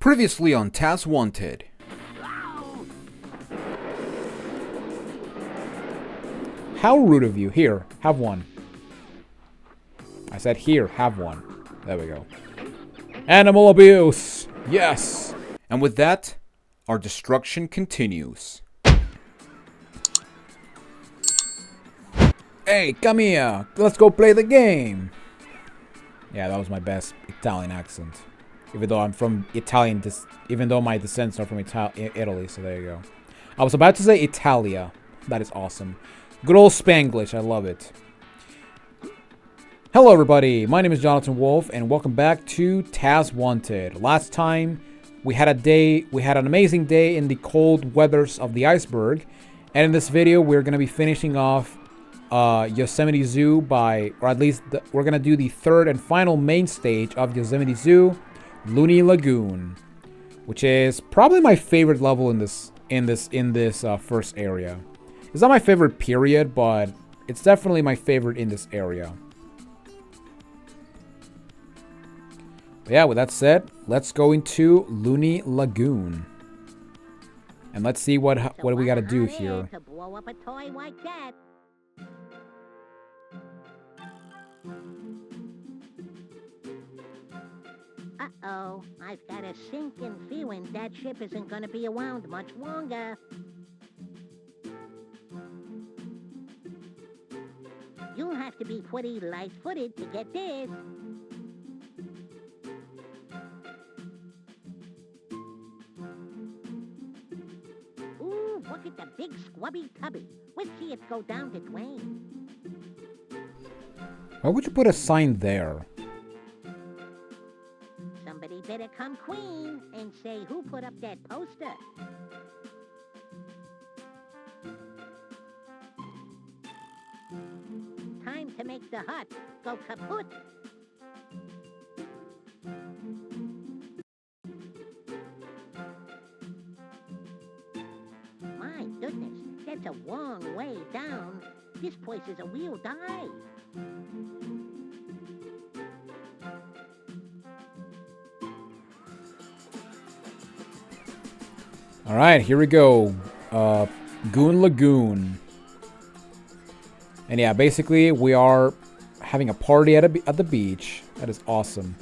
Previously on Task Wanted. How rude of you. Here, have one. I said here, have one. There we go. Animal abuse! Yes! And with that, our destruction continues. Hey, come here! Let's go play the game! Yeah, that was my best Italian accent. Even though I'm from even though my descents are from Italy, so there you go. I was about to say Italia. That is awesome. Good old Spanglish, I love it. Hello everybody, my name is Jonathan Wolf, and welcome back to Task Wanted. Last time, we had an amazing day in the cold weathers of the iceberg, and in this video, we're going to be finishing off Yosemite Zoo or at least we're going to do the third and final main stage of Yosemite Zoo, Looney Lagoon, which is probably my favorite level in this first area. It's not my favorite period, but it's definitely my favorite in this area. But yeah, with that said, let's go into Looney Lagoon. And let's see what we gotta do here. To blow up a toy like that. Uh-oh, I've got a sinking feeling that ship isn't gonna be around much longer. You'll have to be pretty light-footed to get this. Ooh, look at the big squubby tubby. Let's see it go down the drain. Why would you put a sign there? Somebody better come clean and say who put up that poster. Time to make the hut go kaput. My goodness, that's a long way down. This place is a real dive. Alright, here we go. Goon Lagoon. And yeah, basically we are having a party at the beach. That is awesome.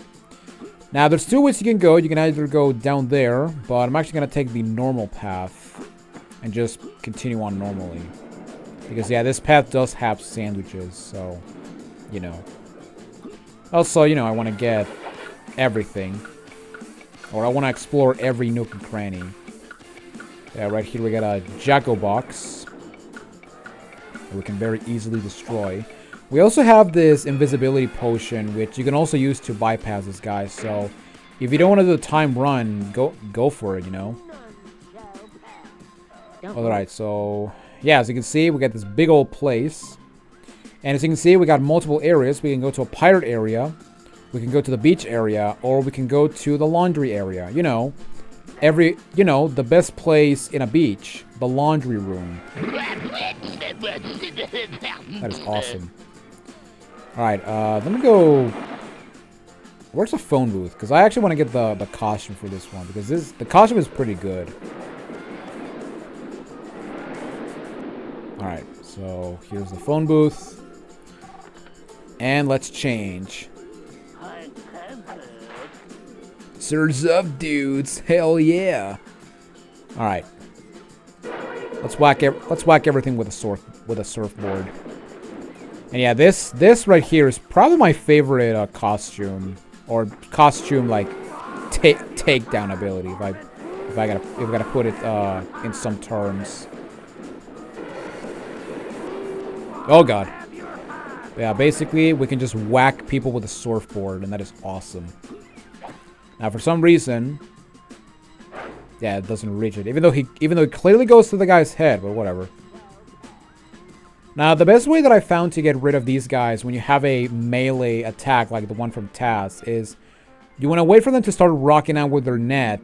Now, there's two ways you can go. You can either go down there, but I'm actually going to take the normal path and just continue on normally. Because, yeah, this path does have sandwiches, so, you know. Also, you know, I want to get everything. Or I want to explore every nook and cranny. Yeah, right here we got a Jacko box that we can very easily destroy. We also have this invisibility potion, which you can also use to bypass this guy. So, if you don't want to do the time run, go for it, you know. Alright, so yeah, as you can see, we got this big old place. And as you can see, we got multiple areas. We can go to a pirate area, we can go to the beach area, or we can go to the laundry area. You know, the best place in a beach, the laundry room. That is awesome. Alright, let me go. Where's the phone booth? Because I actually want to get the costume for this one, because the costume is pretty good. Alright, so here's the phone booth. And let's change. Surge up, dudes. Hell yeah. Alright. Let's whack everything with a surfboard. And yeah, this right here is probably my favorite costume, or costume like takedown ability. If I gotta put it in some terms. Oh god. Yeah, basically we can just whack people with a surfboard, and that is awesome. Now, for some reason, yeah, it doesn't reach it. Even though it clearly goes to the guy's head, but whatever. Now, the best way that I found to get rid of these guys when you have a melee attack like the one from Taz is you want to wait for them to start rocking out with their net,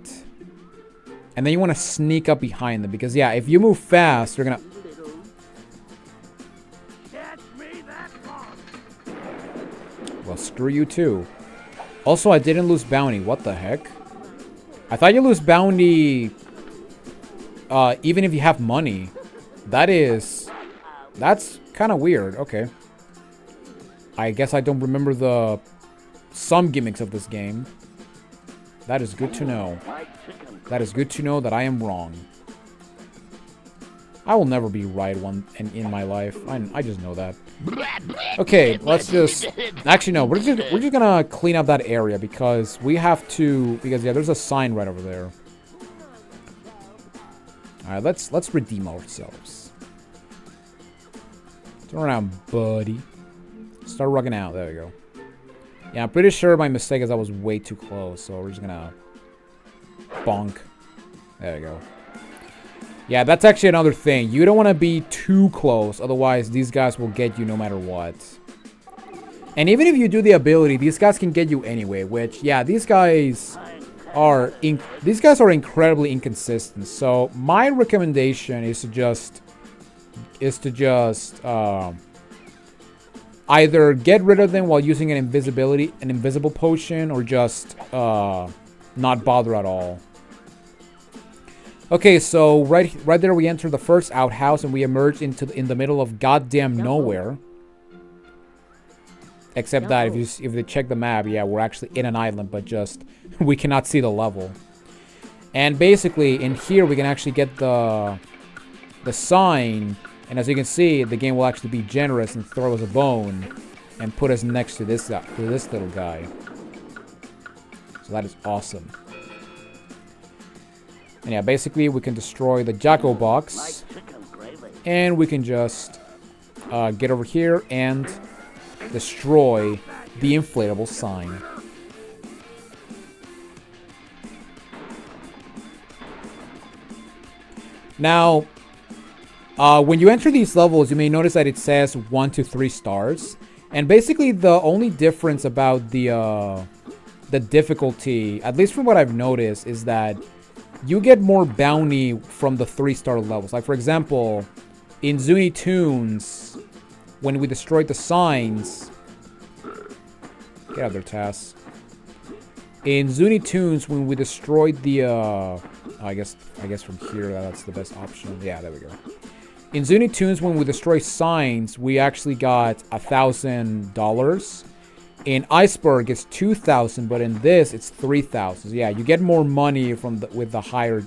and then you want to sneak up behind them, because yeah, if you move fast, you're gonna. Well, screw you too. Also, I didn't lose bounty. What the heck? I thought you lose bounty even if you have money. That's kind of weird. Okay. I guess I don't remember some gimmicks of this game. That is good to know. That is good to know that I am wrong. I will never be right in my life. I just know that. Okay, let's just... Actually, no. We're just gonna clean up that area because we have to... Because, yeah, there's a sign right over there. Alright, let's redeem ourselves. Turn around, buddy. Start rugging out. There we go. Yeah, I'm pretty sure my mistake is I was way too close, so we're just gonna... Bonk. There we go. Yeah, that's actually another thing. You don't want to be too close, otherwise these guys will get you no matter what. And even if you do the ability, these guys can get you anyway, which, yeah, these guys are incredibly inconsistent. So my recommendation is to just either get rid of them while using an invisible potion, or just not bother at all. Okay, so right there we enter the first outhouse and we emerge in the middle of goddamn nowhere. Except that if they check the map, yeah, we're actually in an island, but just we cannot see the level. And basically in here we can actually get the sign, and as you can see, the game will actually be generous and throw us a bone and put us next to this little guy. So that is awesome. And yeah, basically we can destroy the Jacko box, and we can just get over here and destroy the inflatable sign. Now, when you enter these levels, you may notice that it says 1 to 3 stars, and basically the only difference about the difficulty, at least from what I've noticed, is that you get more bounty from the 3-star levels. Like, for example, in Zuni Tunes, when we destroyed the signs... Get out there, Tass. In Zuni Tunes, when we destroyed the... I guess from here, that's the best option. Yeah, there we go. In Zuni Tunes, when we destroy signs, we actually got $1,000. In Iceberg, it's 2,000, but in this, it's 3,000. So yeah, you get more money from with the higher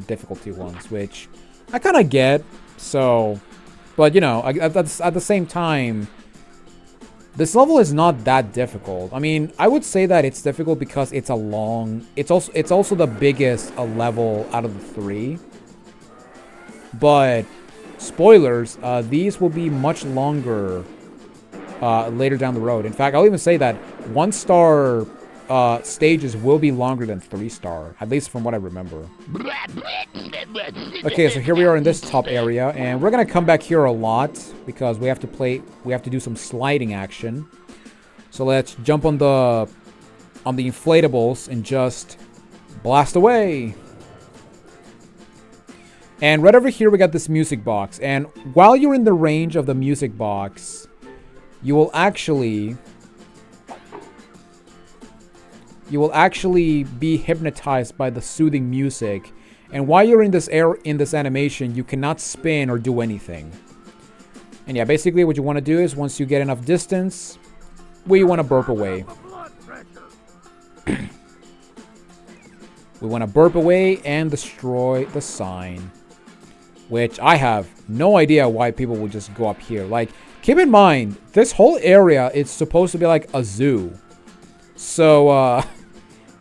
difficulty ones, which I kind of get. So, but you know, at the same time, this level is not that difficult. I mean, I would say that it's difficult because it's it's also the biggest level out of the 3. But spoilers, these will be much longer. Later down the road. In fact, I'll even say that 1-star stages will be longer than 3-star, at least from what I remember. Okay, so here we are in this top area, and we're gonna come back here a lot because we have to do some sliding action. So let's jump on the inflatables and just blast away. And right over here we got this music box, and while you're in the range of the music box, you will actually be hypnotized by the soothing music. And while you're in this animation, you cannot spin or do anything. And yeah, basically what you want to do is once you get enough distance, we want to burp away. We want to burp away and destroy the sign. Which I have no idea why people would just go up here. Like, keep in mind, this whole area is supposed to be like a zoo. So,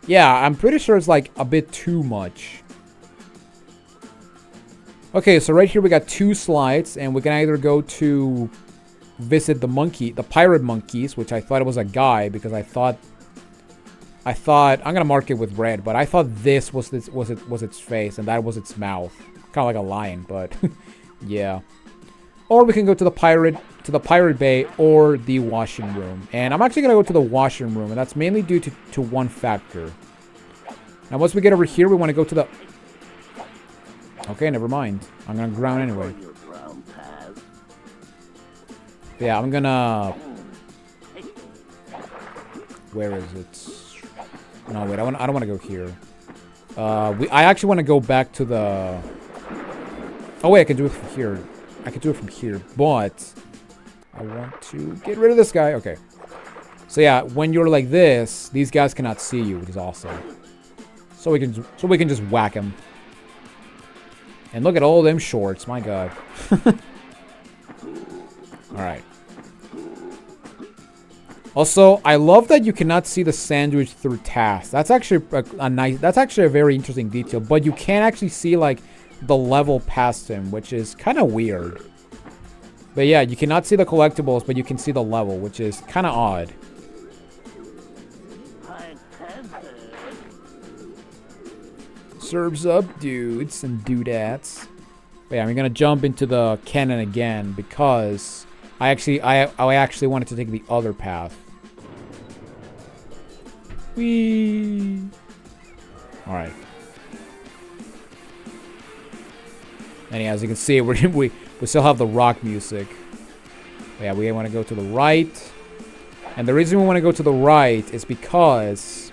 yeah, I'm pretty sure it's like a bit too much. Okay, so right here we got 2 slides, and we can either go to visit the pirate monkeys, which I thought it was a guy because I thought I'm gonna mark it with red, but I thought this was its face and that was its mouth, kind of like a lion, but yeah. Or we can go to the pirate bay or the washing room. And I'm actually going to go to the washing room, and that's mainly due to one factor. Now, once we get over here, we want to go to the... Okay, never mind. I'm going to ground anyway. But yeah, I'm going to... Where is it? No, wait, I don't want to go here. I actually want to go back to the... Oh, wait, I can do it from here. I can do it from here, but... I want to get rid of this guy. Okay. So, yeah, when you're like this, these guys cannot see you, which is awesome. So we can just whack him. And look at all them shorts. My God. Alright. Also, I love that you cannot see the sandwich through tasks. That's actually that's actually a very interesting detail. But you can actually see, like, the level past him, which is kind of weird. But yeah, you cannot see the collectibles, but you can see the level, which is kind of odd. Serves up, dudes and dudettes. But yeah, I'm gonna jump into the cannon again because I actually wanted to take the other path. Whee! All right. And yeah, as you can see, we still have the rock music. But yeah, we want to go to the right. And the reason we want to go to the right is because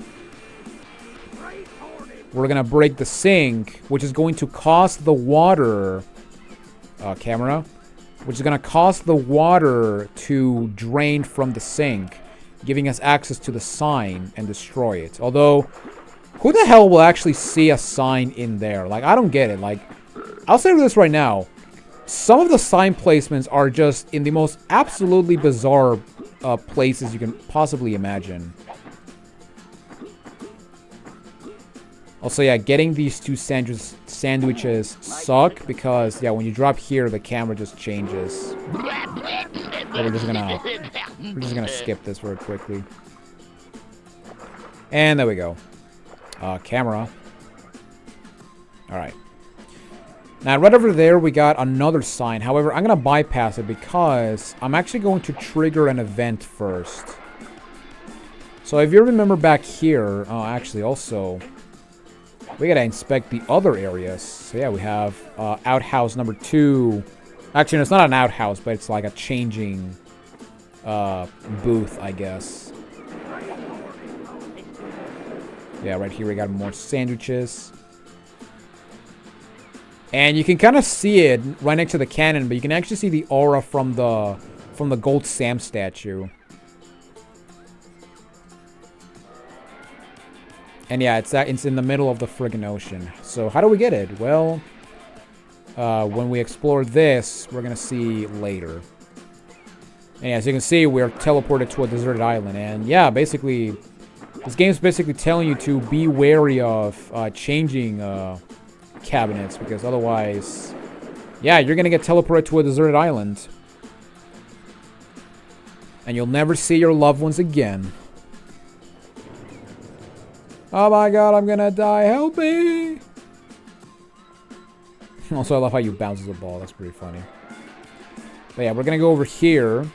we're going to break the sink, which is going to cause the water... camera. Which is going to cause the water to drain from the sink, giving us access to the sign and destroy it. Although, who the hell will actually see a sign in there? Like, I don't get it. Like, I'll say this right now. Some of the sign placements are just in the most absolutely bizarre places you can possibly imagine. Also, yeah, getting these two sandwiches suck because, yeah, when you drop here, the camera just changes. So we're just gonna skip this very quickly. And there we go. Camera. Alright. Now, right over there, we got another sign. However, I'm gonna bypass it because I'm actually going to trigger an event first. So if you remember back here, actually, also... we gotta inspect the other areas. So yeah, we have outhouse number 2. Actually, no, it's not an outhouse, but it's like a changing booth, I guess. Yeah, right here we got more sandwiches. And you can kind of see it right next to the cannon, but you can actually see the aura from the gold Sam statue. And yeah, it's in the middle of the friggin' ocean. So how do we get it? Well, when we explore this, we're gonna see later. And as you can see, we're teleported to a deserted island. And yeah, basically, this game's basically telling you to be wary of changing cabinets, because otherwise, yeah, you're gonna get teleported to a deserted island. And you'll never see your loved ones again. Oh my God, I'm gonna die. Help me! Also, I love how you bounce the ball. That's pretty funny. But yeah, we're gonna go over here. And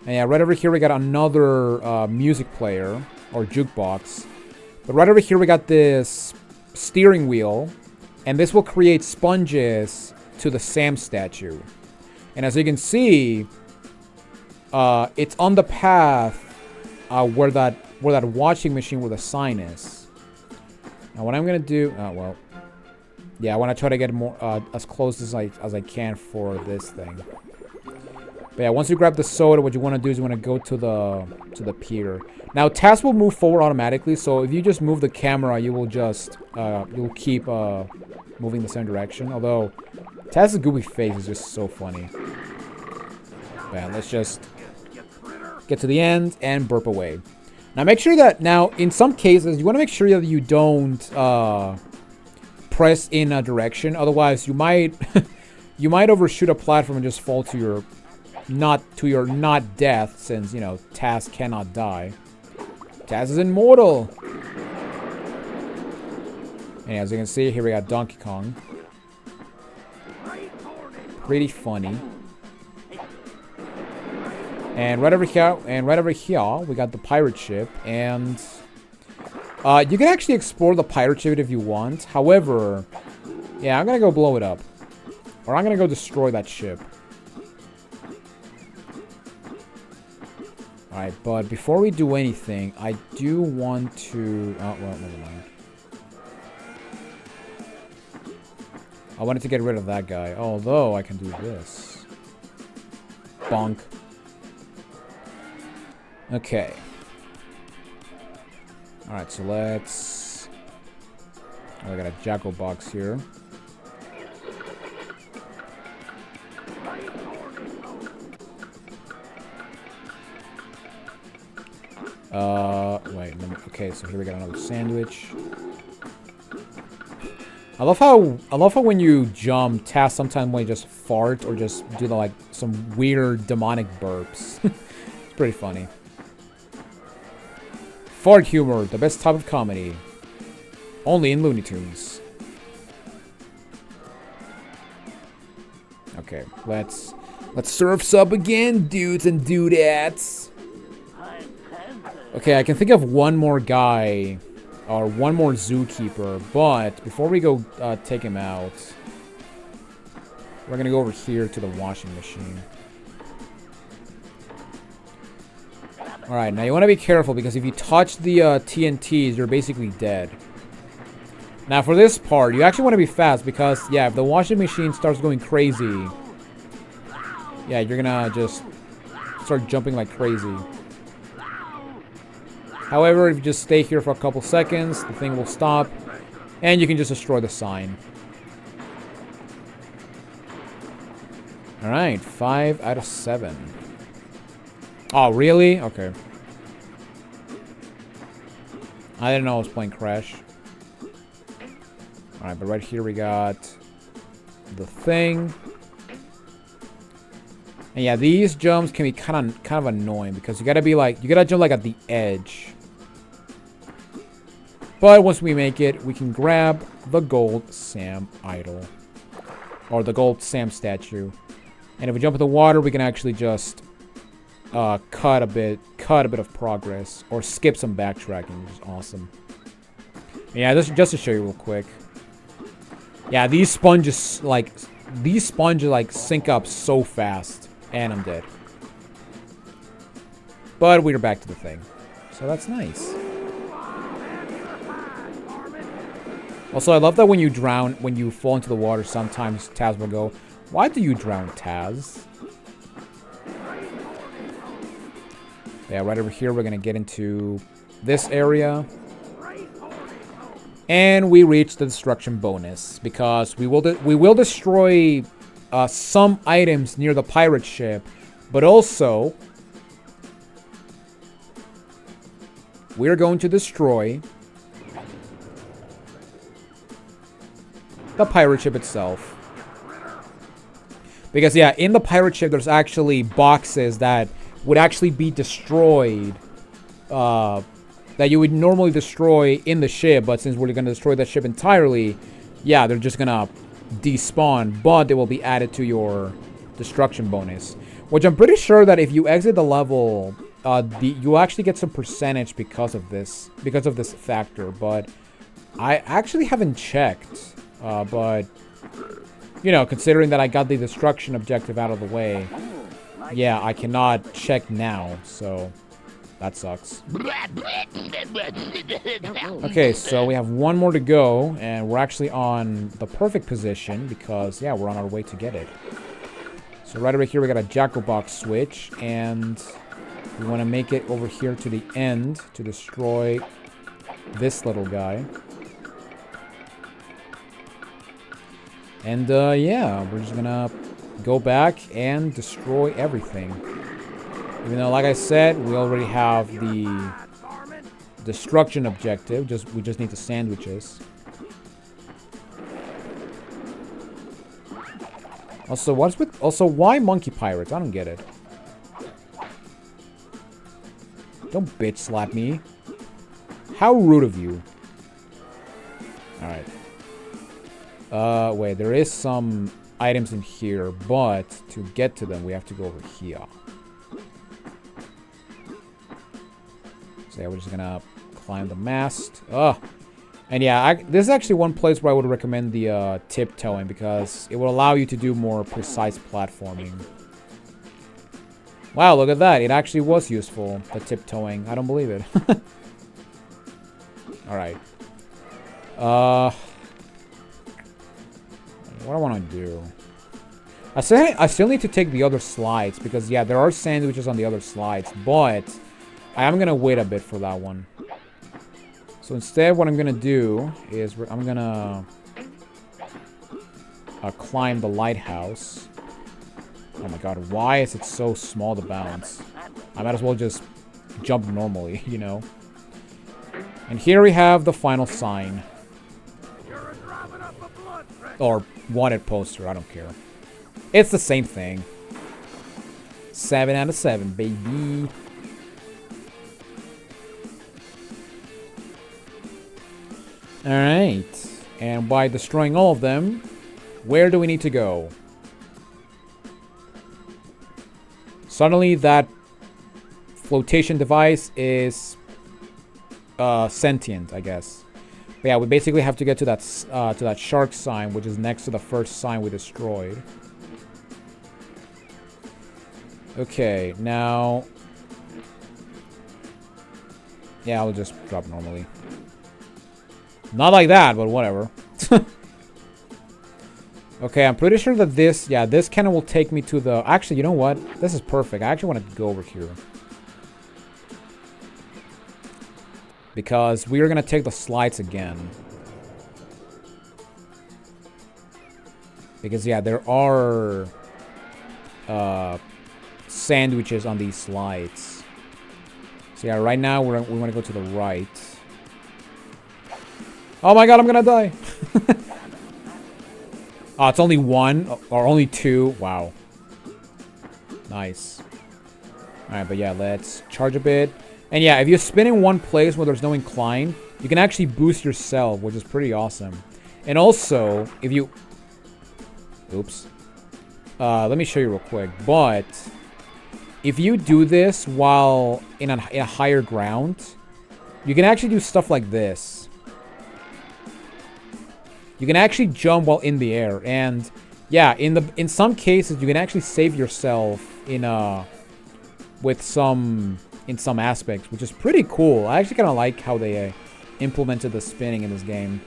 yeah, right over here we got another music player, or jukebox. But right over here we got this steering wheel. And this will create sponges to the Sam statue. And as you can see, it's on the path where that washing machine with a sign is. Now what I'm gonna do, well, yeah, I want to try to get more as close as I can for this thing. But yeah, once you grab the soda, what you want to do is you want to go to the pier. Now tasks will move forward automatically, so if you just move the camera, you will just you'll keep moving the same direction. Although Taz's goofy face is just so funny. But yeah, let's just get to the end and burp away. Now make sure that, now in some cases you want to make sure that you don't press in a direction, otherwise you might you might overshoot a platform and just fall to your not death, since, you know, Taz cannot die. Taz is immortal. And as you can see, here we got Donkey Kong. Pretty funny. And right over here, we got the pirate ship, and you can actually explore the pirate ship if you want. However, yeah, I'm gonna go blow it up, or I'm gonna go destroy that ship. All right, but before we do anything, I do want to. Oh well, never mind. I wanted to get rid of that guy. Although, I can do this. Bonk. Okay. Alright, so let's... Oh, I got a jackal box here. Wait, okay, so here we got another sandwich. I love how when you jump, Taz sometimes might just fart or just do like some weird demonic burps. It's pretty funny. Fart humor, the best type of comedy. Only in Looney Tunes. Okay, let's surfs up again, dudes and dudettes. Okay, I can think of one more guy, or one more zookeeper, but before we go take him out, we're gonna go over here to the washing machine. Alright, now you want to be careful because if you touch the TNTs, you're basically dead. Now for this part, you actually want to be fast because, yeah, if the washing machine starts going crazy, yeah, you're gonna just start jumping like crazy. However, if you just stay here for a couple seconds, the thing will stop, and you can just destroy the sign. Alright, 5 out of 7. Oh, really? Okay. I didn't know I was playing Crash. Alright, but right here we got the thing. And yeah, these jumps can be kind of annoying because you gotta jump like at the edge. But once we make it, we can grab the gold Sam idol. Or the gold Sam statue. And if we jump in the water, we can actually just cut a bit of progress. Or skip some backtracking, which is awesome. Yeah, just to show you real quick. Yeah, these sponges sync up so fast. And I'm dead. But we're back to the thing. So that's nice. Also, I love that when you drown, when you fall into the water, sometimes Taz will go, "Why do you drown, Taz?" Yeah, right over here, we're going to get into this area. And we reach the destruction bonus. Because we will destroy some items near the pirate ship. But also, we're going to destroy the pirate ship itself. Because, yeah, in the pirate ship, there's actually boxes that would actually be destroyed. That you would normally destroy in the ship. But since we're going to destroy the ship entirely, yeah, they're just going to despawn. But they will be added to your destruction bonus. Which I'm pretty sure that if you exit the level, you actually get some percentage because of this factor. But I actually haven't checked. But, you know, considering that I got the destruction objective out of the way, yeah, I cannot check now, so that sucks. Okay, so we have one more to go, and we're actually on the perfect position because, yeah, we're on our way to get it. So right over here, we got a jackal box switch, and we want to make it over here to the end to destroy this little guy. And, yeah, we're just gonna go back and destroy everything. Even though, like I said, we already have the destruction objective. We just need the sandwiches. Also, why monkey pirates? I don't get it. Don't bitch slap me. How rude of you. Alright. Wait, there is some items in here, but to get to them, we have to go over here. So yeah, we're just gonna climb the mast. Ugh. And yeah, this is actually one place where I would recommend the tiptoeing because it will allow you to do more precise platforming. Wow, look at that. It actually was useful, the tiptoeing. I don't believe it. Alright. what I want to do. I still need to take the other slides because, yeah, there are sandwiches on the other slides, but I am going to wait a bit for that one. So instead, what I'm going to do is I'm going to climb the lighthouse. Oh my god, why is it so small to bounce? I might as well just jump normally, you know? And here we have the final sign. Or wanted poster, I don't care. It's the same thing. 7 out of 7, baby. Alright. And by destroying all of them, where do we need to go? Suddenly that flotation device is sentient, I guess. But yeah, we basically have to get to that shark sign, which is next to the first sign we destroyed. Okay, now... Yeah, I'll just drop normally. Not like that, but whatever. Okay, I'm pretty sure that this... Yeah, this cannon will take me to the... Actually, you know what? This is perfect. I actually want to go over here. Because we are going to take the slides again. Because, yeah, there are... sandwiches on these slides. So yeah, right now we want to go to the right. Oh my god, I'm gonna die. Oh, it's only one or only two. Wow. Nice. Alright, but yeah, let's charge a bit. And yeah, if you spin in one place where there's no incline, you can actually boost yourself, which is pretty awesome. And also, if you... Oops. Let me show you real quick. But... if you do this while in a higher ground, you can actually do stuff like this. You can actually jump while in the air, and yeah, in some cases you can actually save yourself in some aspects, which is pretty cool. I actually kind of like how they implemented the spinning in this game,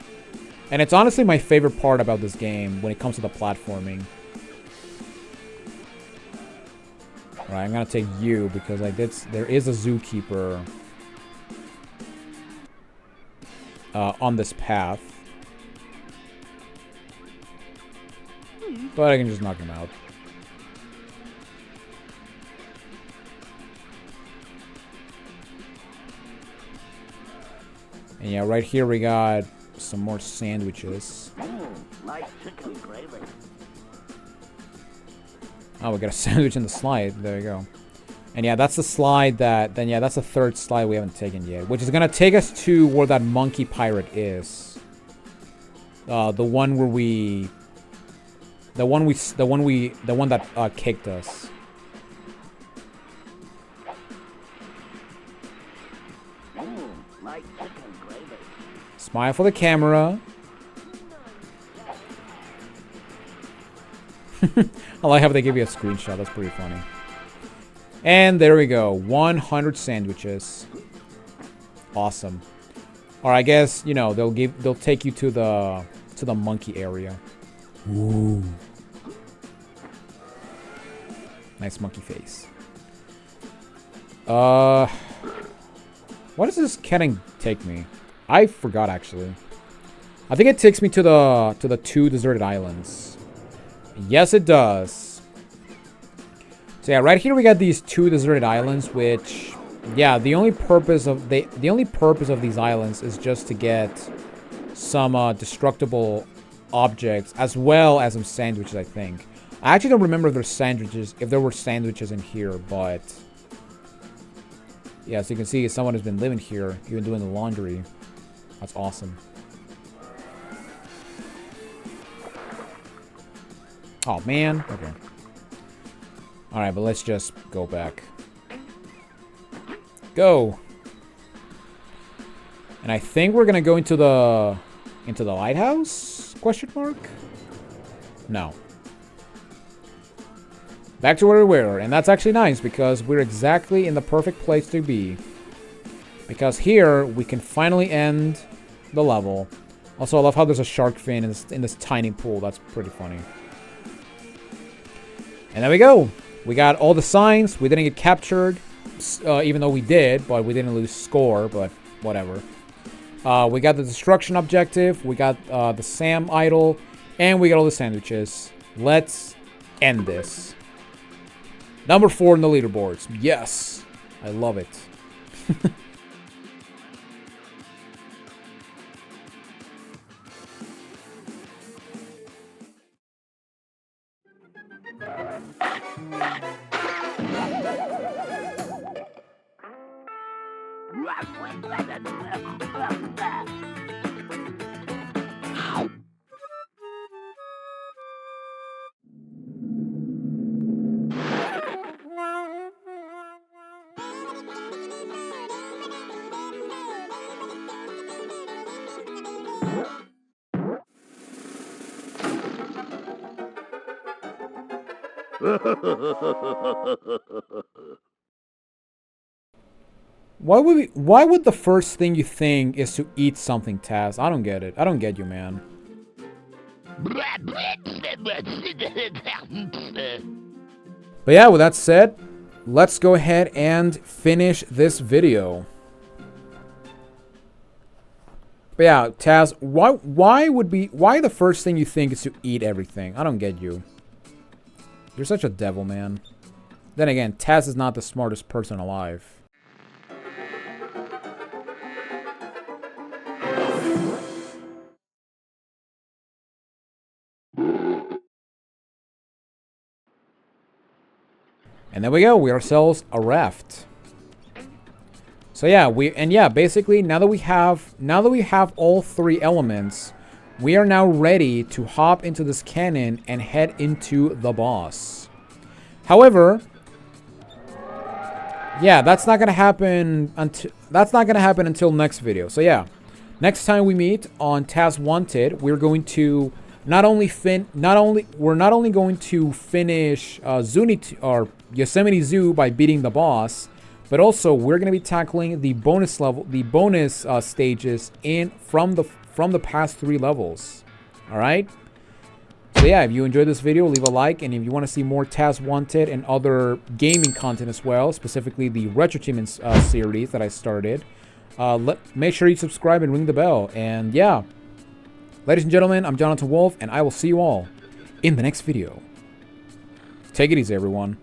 and it's honestly my favorite part about this game when it comes to the platforming. Alright, I'm gonna take you because there is a zookeeper on this path. But I can just knock him out. And yeah, right here we got some more sandwiches. Like chicken gravy. Oh, we got a sandwich in the slide. There you go. And yeah, that's the slide that... Then yeah, that's the third slide we haven't taken yet. Which is going to take us to where that monkey pirate is. The one where we... The one that kicked us. Like chicken gravy. Smile for the camera. I like how they give you a screenshot. That's pretty funny. And there we go. 100 sandwiches. Awesome. Or I guess, you know, they'll take you to the monkey area. Ooh. Nice monkey face. What does this cannon take me? I forgot actually. I think it takes me to the 2 deserted islands. Yes, it does. So yeah, right here we got these 2 deserted islands, which, yeah, the only purpose of these islands is just to get some destructible objects as well as some sandwiches, I think. I actually don't remember if there were sandwiches in here, but yeah, so you can see someone has been living here, even doing the laundry. That's awesome. Oh, man. Okay. Alright, but let's just go back. Go! And I think we're gonna go into the lighthouse? Question mark? No. Back to where we were. And that's actually nice, because we're exactly in the perfect place to be. Because here, we can finally end the level. Also, I love how there's a shark fin in this tiny pool. That's pretty funny. And there we go. We got all the signs. We didn't get captured, even though we did, but we didn't lose score, but whatever. We got the destruction objective. We got the Sam idol. And we got all the sandwiches. Let's end this. Number 4 in the leaderboards. Yes. I love it. Why would the first thing you think is to eat something, Taz? I don't get it. I don't get you, man. But yeah, with that said, let's go ahead and finish this video. But yeah, Taz, why the first thing you think is to eat everything? I don't get you. You're such a devil, man. Then again, Taz is not the smartest person alive. And there we go. We ourselves a raft. So yeah, basically now that we have all 3 elements, we are now ready to hop into this cannon and head into the boss. However, yeah, that's not gonna happen until next video. So yeah, next time we meet on Taz Wanted, we're going to not only going to finish Yosemite Zoo by beating the boss, but also we're going to be tackling the bonus stages from the past 3 levels. All right. So yeah, if you enjoyed this video, leave a like, and if you want to see more Taz Wanted and other gaming content as well, specifically the RetroAchievement series that I started, make sure you subscribe and ring the bell. And yeah, ladies and gentlemen, I'm Jonathan Wolf, and I will see you all in the next video. Take it easy, everyone.